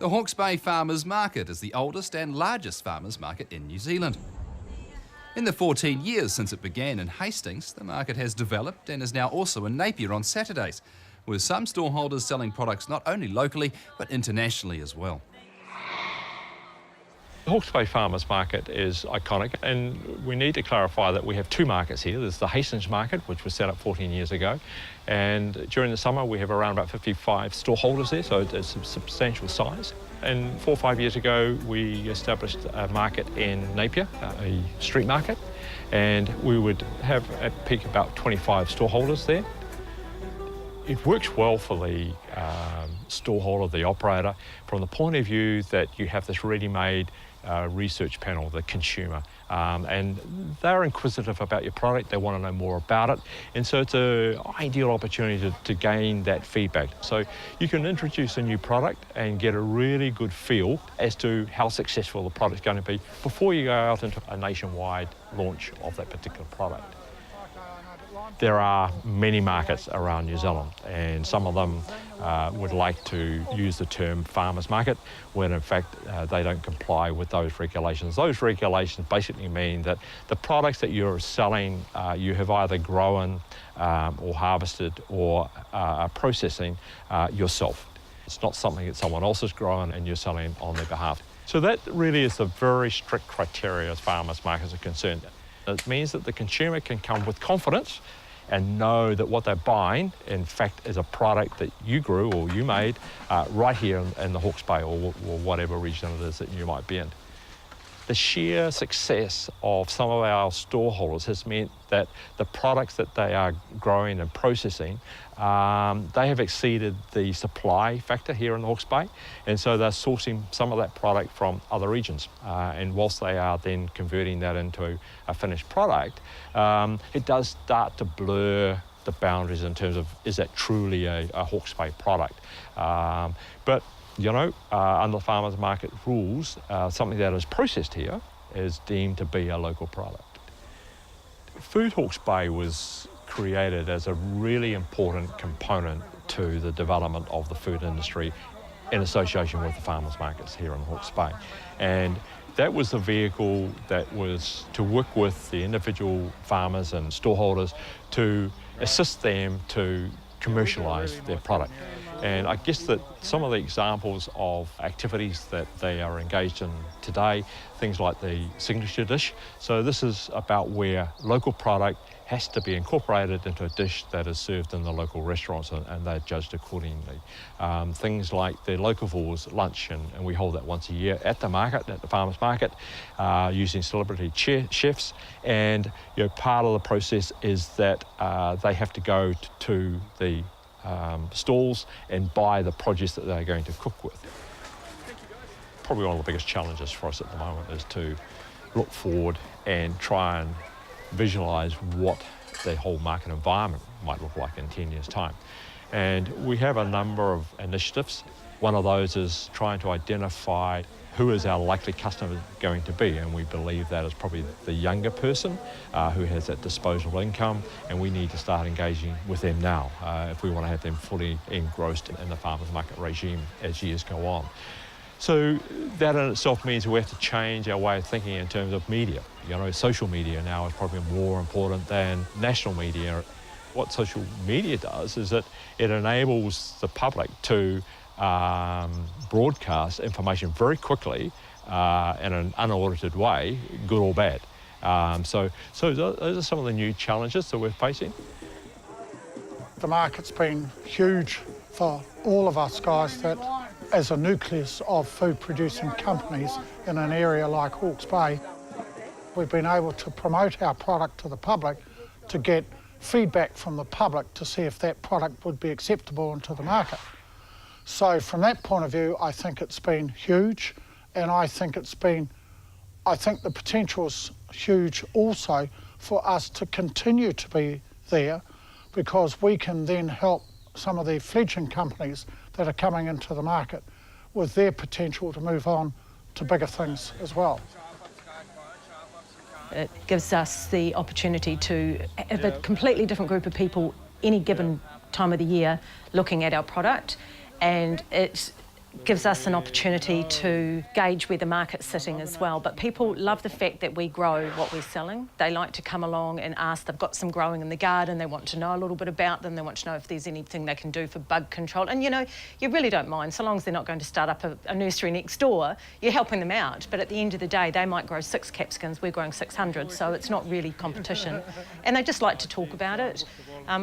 The Hawke's Bay Farmers Market is the oldest and largest farmers market in New Zealand. In the 14 years since it began in Hastings, the market has developed and is now also in Napier on Saturdays, with some stallholders selling products not only locally but internationally as well. The Hawke's Bay Farmers Market is iconic, and we need to clarify that we have two markets here. There's the Hastings Market, which was set up 14 years ago, and during the summer we have around about 55 stallholders there, so it's a substantial size. And 4 or 5 years ago we established a market in Napier, a street market, and we would have at peak about 25 stallholders there. It works well for the stallholder, the operator, from the point of view that you have this ready-made research panel, the consumer, and they're inquisitive about your product, they want to know more about it, and so it's an ideal opportunity to gain that feedback. So you can introduce a new product and get a really good feel as to how successful the product's going to be before you go out into a nationwide launch of that particular product. There are many markets around New Zealand, and some of them would like to use the term farmers market when in fact they don't comply with those regulations. Those regulations basically mean that the products that you're selling you have either grown or harvested or are processing yourself. It's not something that someone else has grown and you're selling on their behalf. So that really is the very strict criteria as farmers markets are concerned. It means that the consumer can come with confidence and know that what they're buying, in fact, is a product that you grew or you made right here in the Hawke's Bay or whatever region it is that you might be in. The sheer success of some of our stallholders has meant that the products that they are growing and processing, they have exceeded the supply factor here in the Hawke's Bay, and so they're sourcing some of that product from other regions. And whilst they are then converting that into a finished product, it does start to blur the boundaries in terms of, is that truly a Hawke's Bay product? But you know, under the farmers market rules, something that is processed here is deemed to be a local product. Food Hawke's Bay was created as a really important component to the development of the food industry in association with the farmers markets here in Hawke's Bay. And that was the vehicle that was to work with the individual farmers and stallholders to assist them to commercialise their product. And I guess that some of the examples of activities that they are engaged in today, things like the signature dish. So this is about where local product has to be incorporated into a dish that is served in the local restaurants, and they're judged accordingly. Things like the Locavores lunch, and we hold that once a year at the market, at the farmers market, using celebrity chefs. And you know, part of the process is that they have to go to the stalls and buy the produce that they're going to cook with. Probably one of the biggest challenges for us at the moment is to look forward and try and visualise what the whole market environment might look like in 10 years' time. And we have a number of initiatives. One of those is trying to identify who is our likely customer going to be, and we believe that is probably the younger person who has that disposable income, and we need to start engaging with them now if we want to have them fully engrossed in the farmers market regime as years go on. So that in itself means we have to change our way of thinking in terms of media. You know, social media now is probably more important than national media. What social media does is that it enables the public to broadcast information very quickly in an unaudited way, good or bad. So those are some of the new challenges that we're facing. The market's been huge for all of us guys that, as a nucleus of food producing companies in an area like Hawke's Bay, we've been able to promote our product to the public, to get feedback from the public to see if that product would be acceptable into the market. So from that point of view, I think it's been huge, and I think the potential is huge also for us to continue to be there, because we can then help some of the fledgling companies that are coming into the market with their potential to move on to bigger things as well. It gives us the opportunity to have a completely different group of people any given time of the year looking at our product, and it gives us an opportunity to gauge where the market's sitting as well. But people love the fact that we grow what we're selling. They like to come along and ask, they've got some growing in the garden, they want to know a little bit about them, they want to know if there's anything they can do for bug control. And you know, you really don't mind, so long as they're not going to start up a nursery next door, you're helping them out. But at the end of the day, they might grow 6 capsicums, we're growing 600, so it's not really competition. And they just like to talk about it.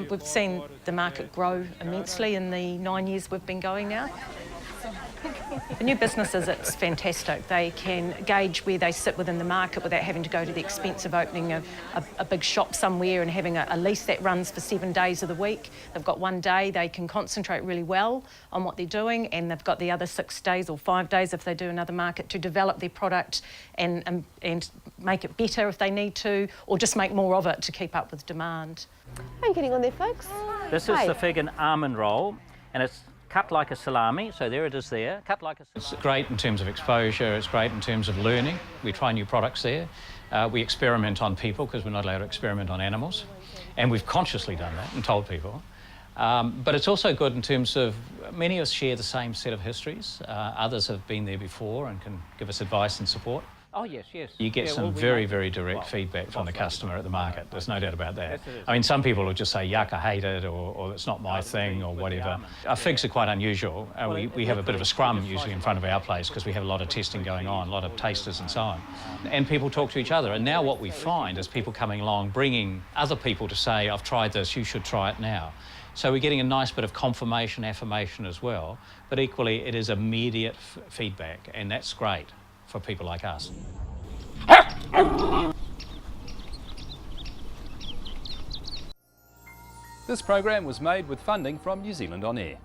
We've seen the market grow immensely in the 9 years we've been going now. For new businesses, it's fantastic. They can gauge where they sit within the market without having to go to the expense of opening a big shop somewhere and having a lease that runs for 7 days of the week. They've got 1 day, they can concentrate really well on what they're doing, and they've got the other 6 days or 5 days if they do another market to develop their product and make it better if they need to, or just make more of it to keep up with demand. How are you getting on there, folks? This is the vegan almond roll, and it's cut like a salami, so there it is there, cut like a salami. It's great in terms of exposure, it's great in terms of learning. We try new products there. We experiment on people because we're not allowed to experiment on animals. And we've consciously done that and told people. But it's also good in terms of many of us share the same set of histories. Others have been there before and can give us advice and support. Oh, yes, yes. You get some very, very direct feedback from the customer at the market. There's no doubt about that. I mean, some people will just say, yuck, I hate it, or it's not my thing, or whatever. Our figs are quite unusual. We have a bit of a scrum usually in front of our place because we have a lot of testing going on, a lot of tasters and so on. And people talk to each other. And now what we find is people coming along, bringing other people to say, I've tried this, you should try it now. So we're getting a nice bit of confirmation, affirmation as well. But equally, it is immediate feedback, and that's great for people like us. This program was made with funding from New Zealand On Air.